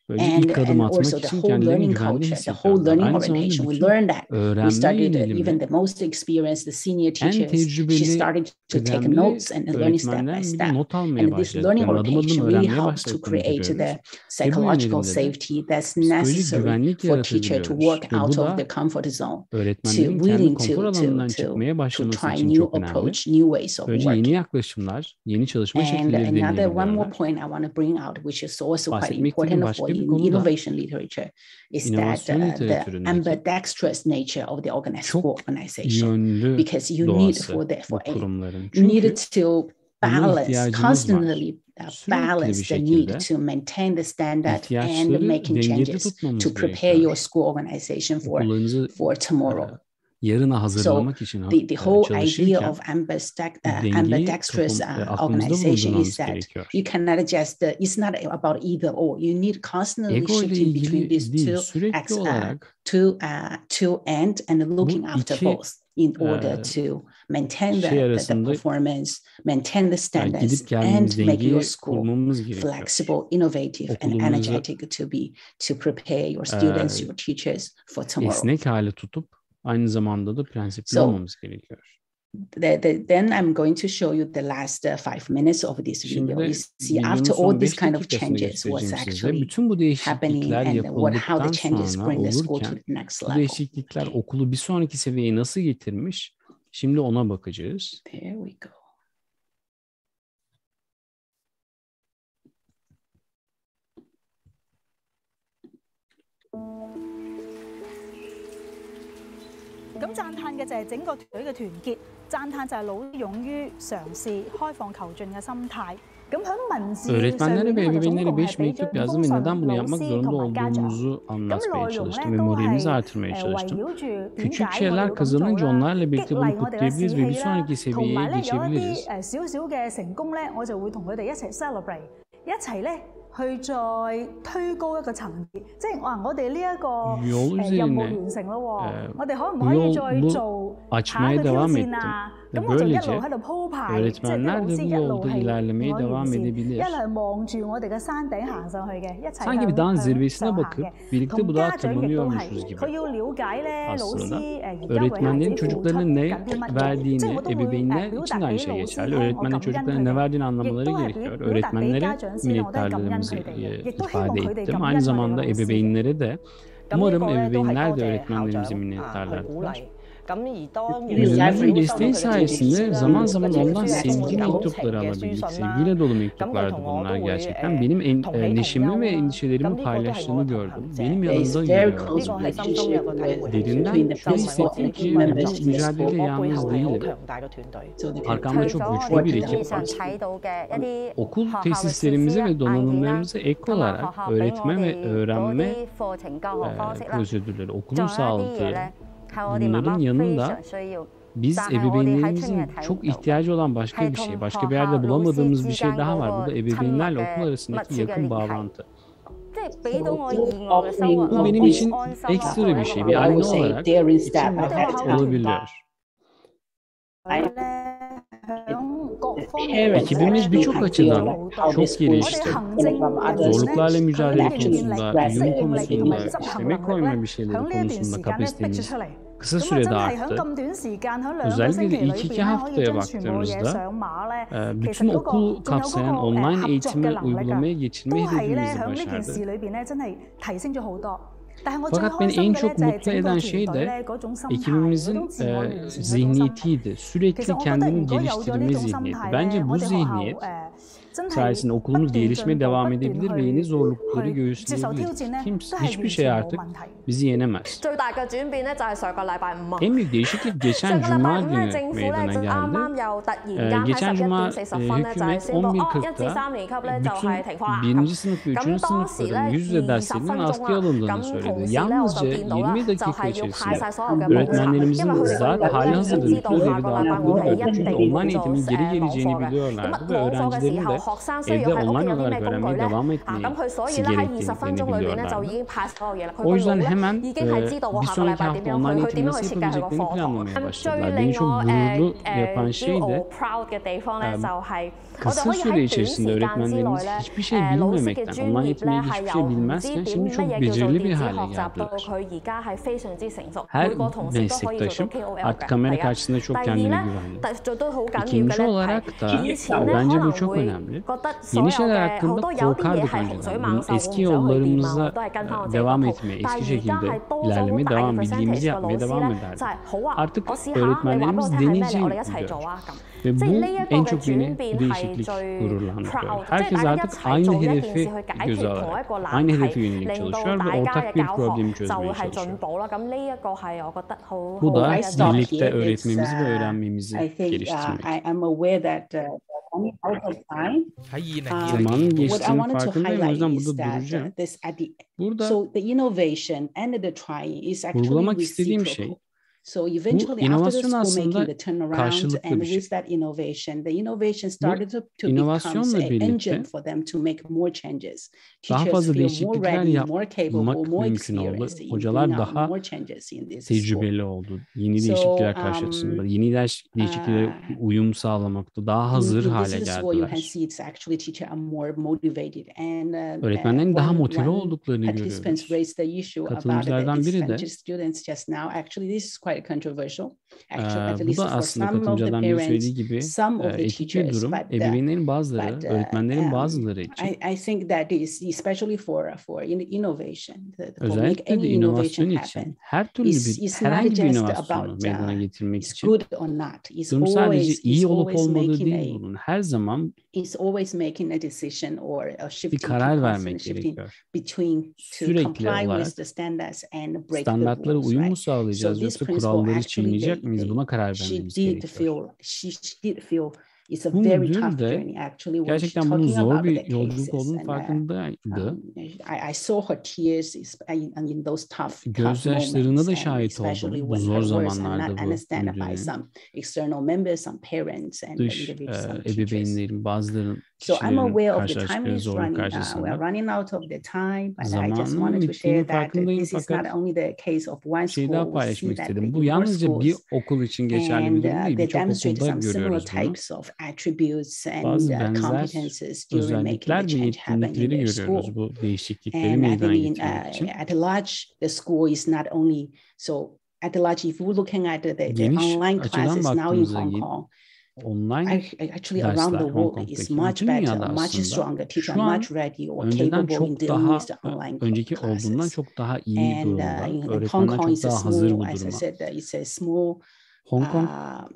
And also the whole learning culture, the whole learning orientation. We learned that. We started, even the most experienced, the senior teachers, she started to take notes and learn step by step. And this learning orientation really helps to create the psychological safety that's necessary for teacher to work out of the comfort zone, to willing to try new approach, new ways of working. And one more point I want to bring out, which is also quite important for innovation literature, is that the ambidextrous nature of the organization, because you need you need to balance, constantly balance the need to maintain the standard and making changes to prepare your school organization for tomorrow. So the whole idea of ambidextrous organization is that you cannot just, it's not about either or. You need constantly shifting between these two ends and looking after both in order to maintain the performance, maintain the standards, and make your school flexible, innovative, and energetic to prepare your students, your teachers for tomorrow. Aynı zamanda da prensipli olmamız gerekiyor. Then I'm going to show you the last 5 minutes of this video. You see, after all these kind of changes, what's actually happening and how the changes bring the school to the next level. Bu değişiklikler okulu bir sonraki seviyeye nasıl getirmiş? Şimdi ona bakacağız. There we go.咁讚歎嘅就係整個團隊嘅團結，讚歎就係老勇於嘗試、開放求進嘅心態。咁喺文字上面，我就總共係俾咗通訊老師同埋家長。咁內容咧都係圍繞住點解我哋咁做啦，激勵我哋嘅士氣啦，同埋咧有一啲少少嘅成功咧，我就會同佢哋一齊 celebrate。一齊咧去再推高一個層次，即係我哋呢一個任務完成咯喎，我哋可唔可以再做下一個挑戰啊？咁我就一路喺度鋪排，即係老師一路係我完善，一路係望住我哋嘅山頂行上去嘅，一齊向上行嘅，同家長亦都係，佢要了解咧老師öğretmenlerin çocuklarına ne verdiğini ebeveynler için de aynı şey geçerli. Öğretmenlerin çocuklarına ne verdiğini anlamaları gerekiyor. Öğretmenlere minnettarlığımızı ifade ettim. Aynı zamanda ebeveynlere de umarım ebeveynler de öğretmenlerimize minnettarlardır. Yüzümüzün desteği sayesinde zaman zaman ondan sevgi mektupları alabildik. Sevgiyle dolu mektuplardı bunlar gerçekten. Benim neşemi ve endişelerimi paylaştığını gördüm. Benim yanımda yürüyordu. Derinden şunu hissettim ki bu mücadelede yalnız değilim. Arkamda çok güçlü bir ekip var. Okul tesislerimize ve donanımlarımıza ek olarak öğretme ve öğrenme prosedürleri, okulun sağlığı, bunların yanında biz ebeveynlerimizin çok ihtiyacı olan başka bir şey, başka bir yerde bulamadığımız bir şey daha var. Bu da ebeveynlerle okul arasındaki yakın bağlantı. Bu benim için ekstra bir şey, bir anne olarak içimde olabiliyor. Ekibimiz birçok açıdan çok gelişti. Zorluklarla mücadele konusunda, uyum konusunda, emek koyma bir şeyleri konusunda kapasitemiz kısa sürede arttı. Özellikle de ilk 2 haftaya baktığımızda bütün okul kapsayan online eğitimi uygulamaya geçirme hedefimizi başardı. Fakat beni en çok mutlu eden şey de ekibimizin zihniyetiydi. Sürekli kendini geliştirme zihniyeti. Bence bu zihniyet sayesinde okulumuz gelişmeye devam edebilir ve yeni zorlukları göğüsleyebilir. Hiçbir şey artık bizi yenemez. En büyük değişiklik geçen Cuma günü meydana geldi. Geçen Cuma hükümet 11.40'da bütün 1. sınıf ve 3. sınıfların yüz yüze derslerinin askıya alındığını söyledi. Yalnızca 20 dakika içerisinde öğretmenlerimizin zaten hali hazırda bütün ödevi dağıttıkları gördü. Çünkü online eğitimin geri geleceğini biliyorlardı ve öğrencilerin de evde online olarak öğrenmeye devam etmesi gerektiğini biliyorlardı. O yüzden hemen bir sonraki hafta online eğitim nasıl yapabileceklerini planlamaya başladılar. Beni çok gururlu yapan şey de kısa süre içerisinde öğretmenlerimiz hiçbir şey bilmemekten, online eğitimle ilgili hiçbir şey bilmezken şimdi çok becerili bir hale geldiler. Her meslektaşım artık kamera karşısında çok kendine güvenli. İkinci olarak da bence bu çok önemli. Yeni şeyler hakkında korkardık önceden. Bunun eski yollarımıza devam etmeye, eski şekilde ilerlemeye devam, bildiğimizi yapmaya devam ederdik. Artık öğretmenlerimiz deneyeceğini diyor. Ve bu en çok beni değişiklik gururlandırıyor. Herkes artık aynı hedefi göze alarak, aynı hedefe yönelik çalışıyor ve ortak bir problemi çözmeye çalışıyor. Bu da birlikte öğretmemizi ve öğrenmemizi geliştirmek. Zamanın geçtiğinin farkındayım, o yüzden burada duracağım. Burada vurgulamak istediğim şey, bu inovasyon aslında karşılıklı bir şey. Bu inovasyonla birlikte daha fazla değişiklikler yapmak mümkün oldu. Hocalar daha tecrübeli oldu. Yeni değişiklikler karşısında, yeni değişikliklere uyum sağlamakta daha hazır hale geldiler. Öğretmenlerin daha motive olduklarını görüyoruz. Katılımcılardan biri de bu da aslında katılımcılardan biri söylediği gibi etik bir durum. Ebeveynlerin bazıları, öğretmenlerin bazıları için özellikle de inovasyon için herhangi bir inovasyonu meydana getirmek için durum sadece iyi olup olmadığı değil, bunun her zaman bir karar vermek gerekiyor. Sürekli olarak standartlara uyum mu sağlayacağız yoksa kuralları çiğneyecek miyiz? Buna karar vermemiz gerekiyor. It's a Bu very müdür tough de journey. Actually, when she's gerçekten bunun talking zor about the bir yolculuk cases, olduğunun and farkındaydı. I saw her tears in those tough Gözyaşlarına moments, da and şahit especially oldum bu when zor her words are zamanlarda not bu understood by müdürün. some external members, some parents, and Dış individual some teachers. ebeveynlerin, bazılarının So I'm kişilerin aware of the time karşılaştıkları is zorluk running. We are karşısında. running out of the time, but I just Zamanın wanted to bittiğinin share that farkındayım this is not fakat only the case of one bir şey daha school. We see paylaşmak that istedim. Bu in more yalnızca bir schools, okul için geçerli bir and durum değil. they Birçok demonstrate okulda some similar görüyoruz bunu. types of attributes and Bazı benzer competences during making the özellikler ve change happen in yetkinlikleri their görüyoruz school. bu değişiklikleri And I meydana think getirmek için. at large, the school is not only so. At large, if we're looking at the Geniş online açıdan classes now in baktığımızda Hong Kong, online actually around the dersler Hong world is Kong'daki much bütün better, dünyada much aslında stronger. Teachers şu are an much ready or önceden capable in çok dealing daha with the online önceki olduğundan classes. çok daha iyi And durumda. in Hong Öğretmenler Kong çok is a daha hazır bu small, as I duruma. said, it's a small. Hong Kong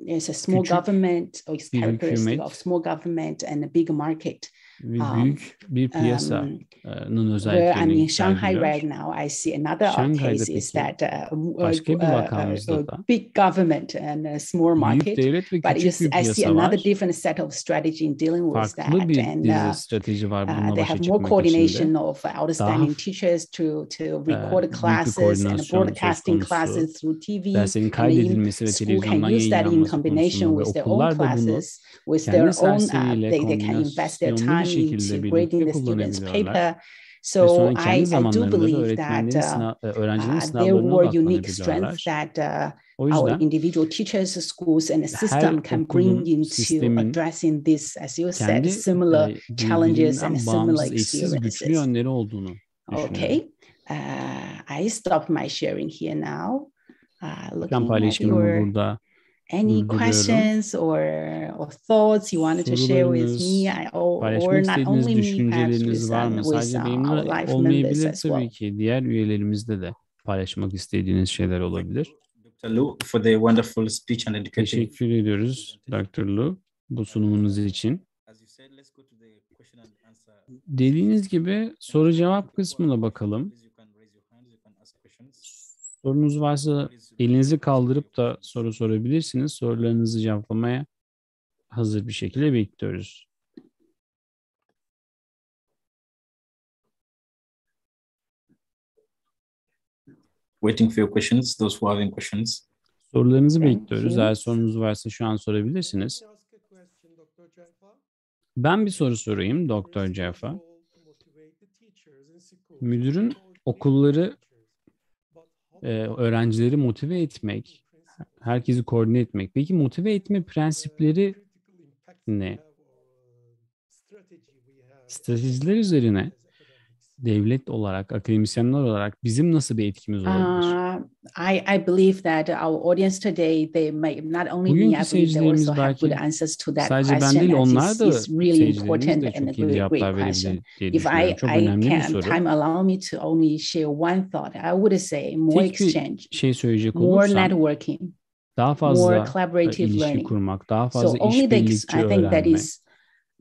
It's a small küçük government, or it's bir characteristic hükümet of small government and a big market. ve büyük bir piyasanın Where I'm özelliklerini in Shanghai sergiliyor. right now, I see another Şanghay'da case is peki that başka bir vakamızda da a big government and a small büyük market. devlet ve But küçük bir I see piyasa another var. different set of strategy in dealing with Farklı that, bir and dizi strateji var bununla they başa have more çıkmak için de. coordination of Daha outstanding teachers to record büyük bir classes and koordinasyon söz broadcasting konusu. classes through TV. Derslerin And kaydedilmesi ve school can televizyondan use that in yayınlanması combination konusunda ve with their own okullar da bunu classes, with kendi their own. dersleriyle They can invest their kombinasyonlu bir time şekilde into grading birlikte the students' kullanabiliyorlar. paper. Ve So sonra kendi I do zamanlarında da believe that öğrencilerin there sınavlarına were unique strengths odaklanabiliyorlar. that O our yüzden individual teachers, schools, and the her system can bring okulun, into sistemin addressing this, as you said, kendi similar challenges and birbirinden similar bağımsız, eşsiz güçlü experiences. yönleri olduğunu düşünüyorum. Okay, I stop my sharing here now. Ben Looking at paylaşımımı your burada any durduruyorum. questions or thoughts you wanted to share with me, or paylaşmak not istediğiniz only me, perhaps düşünceleriniz var mı? with Sadece our benimle life members olmayabilir as well. tabii ki. Diğer üyelerimizde de paylaşmak istediğiniz şeyler olabilir. Dr. Lu, for the wonderful speech and educative. Teşekkür ediyoruz Dr. Lu bu sunumunuz için. Dediğiniz gibi soru cevap kısmına bakalım. Sorunuz varsa elinizi kaldırıp da soru sorabilirsiniz. Sorularınızı cevaplamaya hazır bir şekilde bekliyoruz. Waiting for your questions, those who are having questions. Sorularınızı bekliyoruz. Eğer sorunuz varsa şu an sorabilirsiniz. Ben bir soru sorayım Dr. Jaffa. Müdürün okulları öğrencileri motive etmek, herkesi koordine etmek. Peki motive etme prensipleri ne? Stratejiler üzerine devlet olarak, akademisyenler olarak bizim nasıl bir etkimiz olabilir? I believe that our audience today, they may not only me, I believe they also have good answers to that sadece ben question. değil, onlar da It's really important de and a çok iyi cevaplar great question. verebilir diye If düşünüyorum. Çok önemli bir soru. time allow me to only share one thought, I would say more exchange, şey söyleyecek more olursam, networking, daha fazla more collaborative ilişki learning. kurmak, daha fazla So işbirlikçi I think that öğrenme. is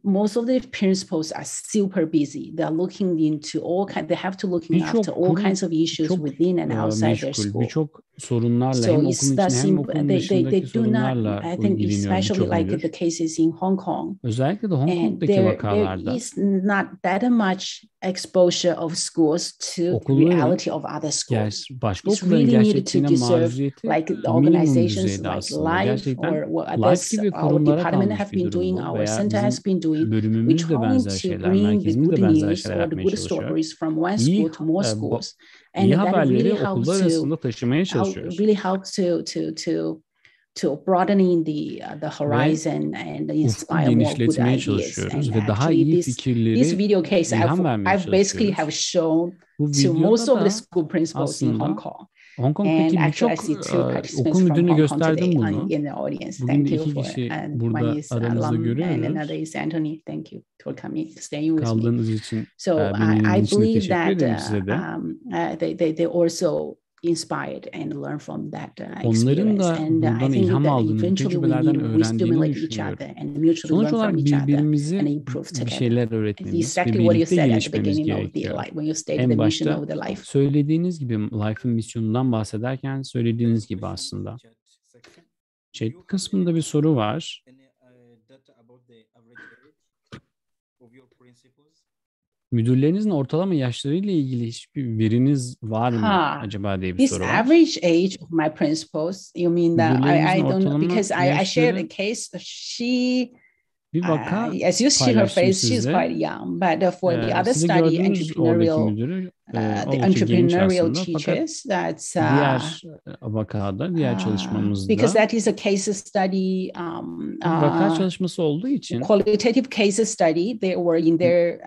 most of the principals are super busy. They are looking into they have to looking after all kinds of issues within and outside their school. Birçok sorunlarla So hem okulun içinde hem okulun dışındaki sorunlarla I think ilgileniyor especially birçok like the cases in Hong Kong. Özellikle de Hong Kong'daki vakalarda there is not that much exposure of schools to reality of other schools. Başka It's okulların really needed to gerçekliğine deserve maruziyeti like minimum organizations düzeyde like aslında. Life Gerçekten or what Life gibi our kurumlara department kalmış have bir been durum doing, bu. our Veya center has been doing. bölümümüz de benzer şeyler, merkezimiz de benzer şeyler yapmaya çalışıyor. From one school to more schools. And İyi that haberleri really okullar arasında taşımaya çalışıyoruz. really helps to broadening the horizon and inspire more good ideas. And ve daha iyi fikirleri this video case ilham vermeye I've basically have shown to most of the school principals in Hong Kong. Hong Kong'daki birçok okul müdürüne gösterdim bunu. Bugün de 2 kişi burada aramızda görüyoruz. Thank you for coming, staying with Kaldığınız için, so I believe that they also inspired and learn from that onların da bundan ilham aldığını, tecrübelerden öğrendiğini düşünüyorum. Sonuç olarak birbirimize bir şeyler öğretmemiz ve birlikte gelişmemiz gerekiyor. En başta söylediğiniz gibi Life'ın misyonundan bahsederken söylediğiniz gibi aslında. Chat kısmında bir soru var. Müdürlerinizin ortalama yaşlarıyla ilgili hiçbir veriniz var mı acaba diye bir This soru var. average age of my principals, you mean that Müdürlerinizin I don't know, ortalama because I shared a yaşları, case. She, bir vaka as you see her paylaştım face, she's sizle. quite young. But for the other Siz de study, gördüğünüz oradaki entrepreneurial, müdürü the oldukça genç entrepreneurial aslında. Fakat teachers, that's diğer vakada, diğer because çalışmamızda that is a case study. bir vaka çalışması olduğu için Qualitative case study. They were in their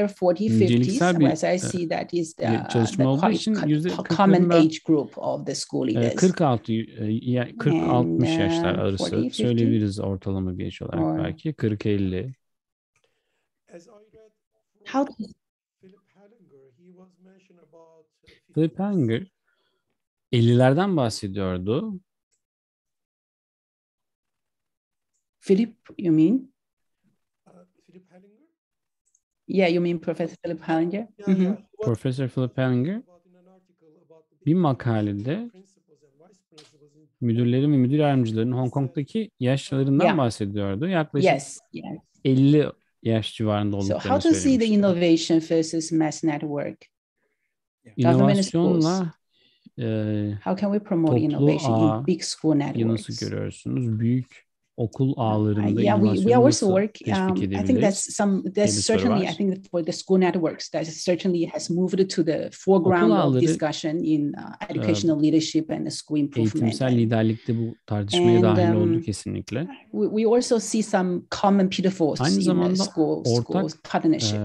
40, 50s. niceliksel bir As I see, that is the çalışma olduğu için common %40'ında age group of the school leaders. 40-60 yaşlar arası 40, 50. söyleyebiliriz ortalama bir yaş olarak belki. 40-50. How Philip Hanger 50'lerden bahsediyordu. Philip, you mean? Yeah, you mean Professor Philip Hanger? Professor Philip Hanger bir makalede müdürlerin ve müdür yardımcılarının Hong Kong'daki yaşlarından bahsediyordu. Yaklaşık 50 yaş civarında olduklarını So how to see the söylemişti. innovation versus mass network? İnovasyonla how can we promote innovation in big school networks? Nasıl görüyorsunuz? Büyük okul ağlarında we also work. teşvik I think that's certainly. I think for the school networks, that certainly has moved to the foreground of discussion in educational leadership and school improvement. Eğitimsel liderlikte bu tartışmaya dahil oldu kesinlikle. We also see some common pitfalls aynı in the school partnership.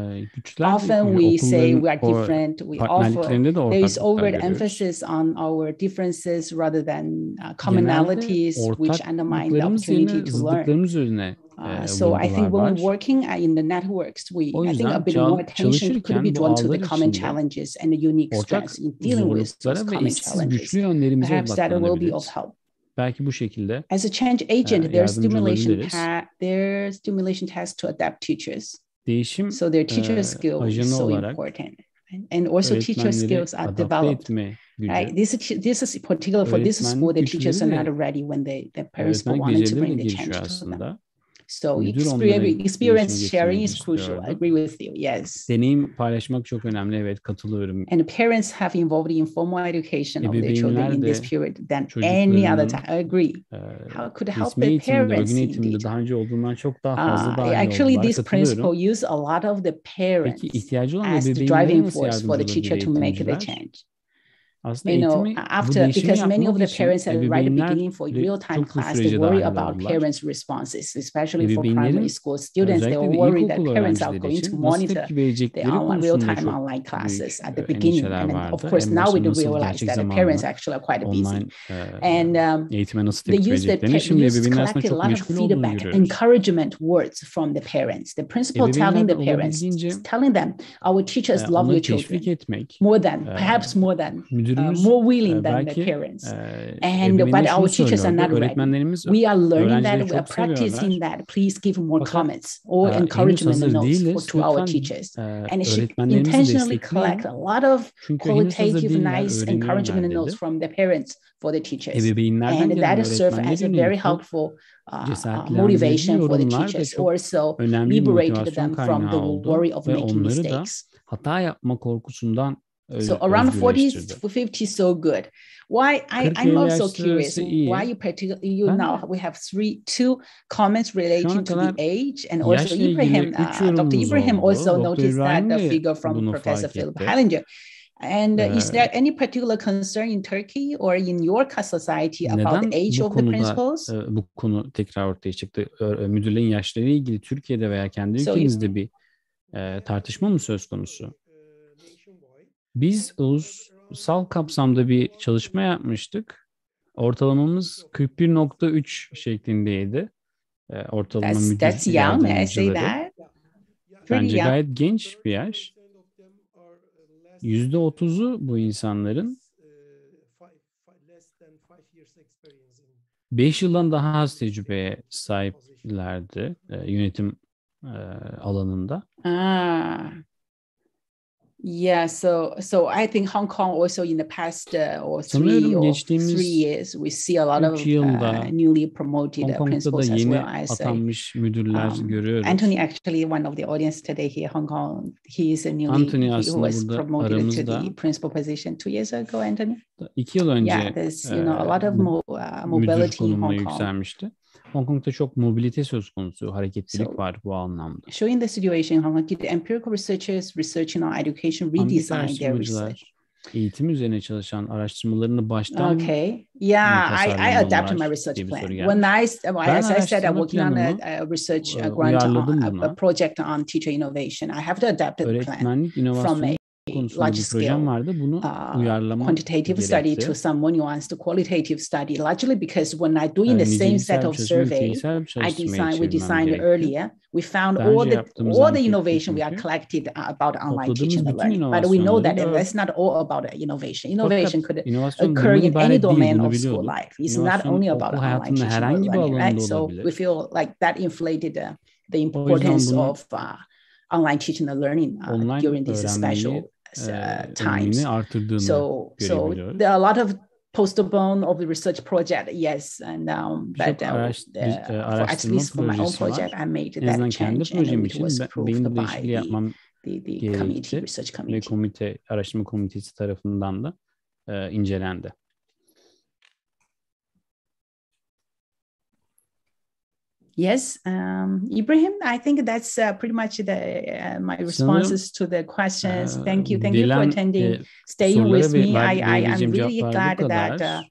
Often we say we are different. We offer there is overemphasis on our differences rather than commonalities, which undermine the opportunity to learn. So I think when we're working in the networks, I think a bit more attention could be drawn to the common challenges and the unique strengths in dealing with those common challenges. Perhaps that will be of help. Belki bu şekilde as a change agent, their stimulation has to adapt teachers. Değişim so their teacher skills is so important. And also teacher skills are developed. Right? This is particular for this school. The teachers are not ready when the parents wanted to bring the change to them. So experience sharing is crucial. I agree with you. Yes. Deneyim paylaşmak çok önemli. Evet, katılıyorum. And parents have involved in formal education of their children in this period than any other time. I agree. How could help the parents indeed? Daha önce olduğundan çok daha fazla dahil actually, this principle use a lot of the parents as the driving force for the teacher to make the change. Because many of the parents at the right beginning for real-time class, they worry about parents' responses, especially for primary school students. They worry that parents are going to monitor the real-time online classes at the beginning. And of course, now we do realize that the parents actually are quite busy. And they use collected a lot of feedback, encouragement words from the parents. The principal telling the parents, telling them, our teachers love your children perhaps more than more willing than the parents. But our teachers are not ready. We are learning that, we are practicing that. Please give more comments or encouragement notes to our teachers. And she intentionally collect a lot of qualitative, nice encouragement notes from the parents for the teachers. And that serves as a very helpful motivation for the teachers. Also liberated them from the worry of making mistakes. Hata yapma korkusundan so around 40 to 50 is so good. Why I'm also curious why you now we have two comments relating to the age, and also Ibrahim, Dr. Ibrahim also noticed that the figure from Professor Philip Hanger. And is there any particular concern in Turkey or in your society about the age of the principals? Bu konu tekrar ortaya çıktı. Müdürlerin yaşlarıyla ilgili Türkiye'de veya kendi ülkenizde bir tartışma mı söz konusu? Biz ulusal kapsamda bir çalışma yapmıştık. Ortalamamız 41.3 şeklindeydi. Ortalama müdür yardımcıları. Bence gayet genç bir yaş. %30'u bu insanların 5 yıldan daha az tecrübeye sahiplerdi yönetim alanında. Yeah, so I think Hong Kong also in the past or three years we see a lot of newly promoted principals as well as Anthony, actually one of the audience today here, Hong Kong. He is he was promoted to the principal position 2 years ago, Anthony. 2 yıl önce yeah, there's a lot of mobility in Hong Kong. Hong Kong'da çok mobilite söz konusu, hareketlilik var bu anlamda. Showing the situation in Hong Kong, the empirical researchers researching on education redesign their research. Eğitim üzerine çalışan araştırmalarını baştan I adapted my research plan. When as I said, I'm working on a research grant a project on teacher innovation. I have to adapt the plan from a large scale quantitative study to some more nuanced qualitative study, largely because when I doing the same set of survey we designed earlier, we found all the innovation we are collected about online teaching and learning. But we know that that's not all about innovation. Innovation could occur in any domain of school life. It's not only about online teaching and learning, right? So we feel like that inflated the importance of online teaching and learning during this special times. So there are a lot of postpone of the research project, yes, and but at least for my own project, I made that change, and it was approved by the committee, research committee. Araştırma komitesi tarafından da incelendi. Yes, Ibrahim, I think that's pretty much my responses to the questions. Thank you for attending, staying with me. I'm really glad that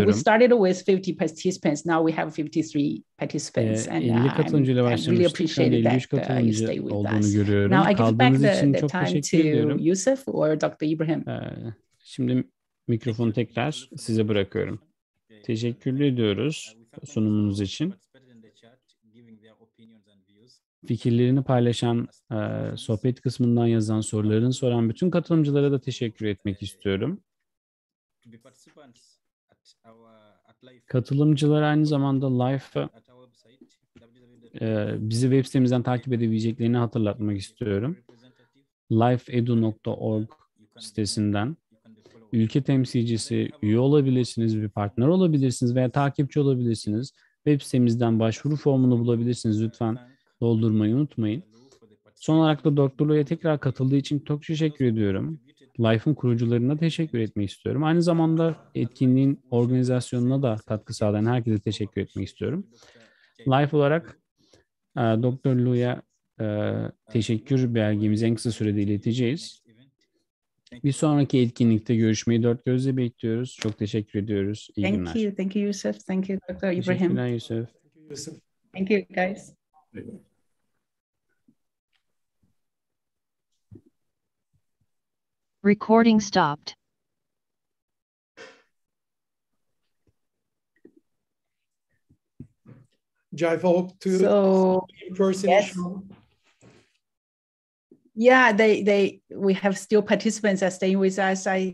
we started with 50 participants. Now we have 53 participants, and I really appreciate that you stay with us. Now I give back the time to Yusuf or Dr. Ibrahim. Şimdi mikrofonu tekrar size bırakıyorum. Teşekkür ediyoruz sunumunuz için. Fikirlerini paylaşan, sohbet kısmından yazan, sorularını soran bütün katılımcılara da teşekkür etmek istiyorum. Katılımcılar aynı zamanda live bizi web sitemizden takip edebileceklerini hatırlatmak istiyorum. liveedu.org sitesinden ülke temsilcisi, üye olabilirsiniz, bir partner olabilirsiniz veya takipçi olabilirsiniz. Web sitemizden başvuru formunu bulabilirsiniz. Lütfen doldurmayı unutmayın. Son olarak da Dr. Lu'ya tekrar katıldığı için çok teşekkür ediyorum. Life'ın kurucularına teşekkür etmek istiyorum. Aynı zamanda etkinliğin organizasyonuna da katkı sağlayan herkese teşekkür etmek istiyorum. Life olarak Dr. Lu'ya teşekkür belgemizi en kısa sürede ileteceğiz. Bir sonraki etkinlikte görüşmeyi dört gözle bekliyoruz. Çok teşekkür ediyoruz. İyi günler. Thank you, Yusuf. Thank you, Dr. Ibrahim. Teşekkürler Yusuf. Thank you, guys. Recording stopped. JIAFA hope to in person. Yes. Yeah, we have still participants are staying with us. I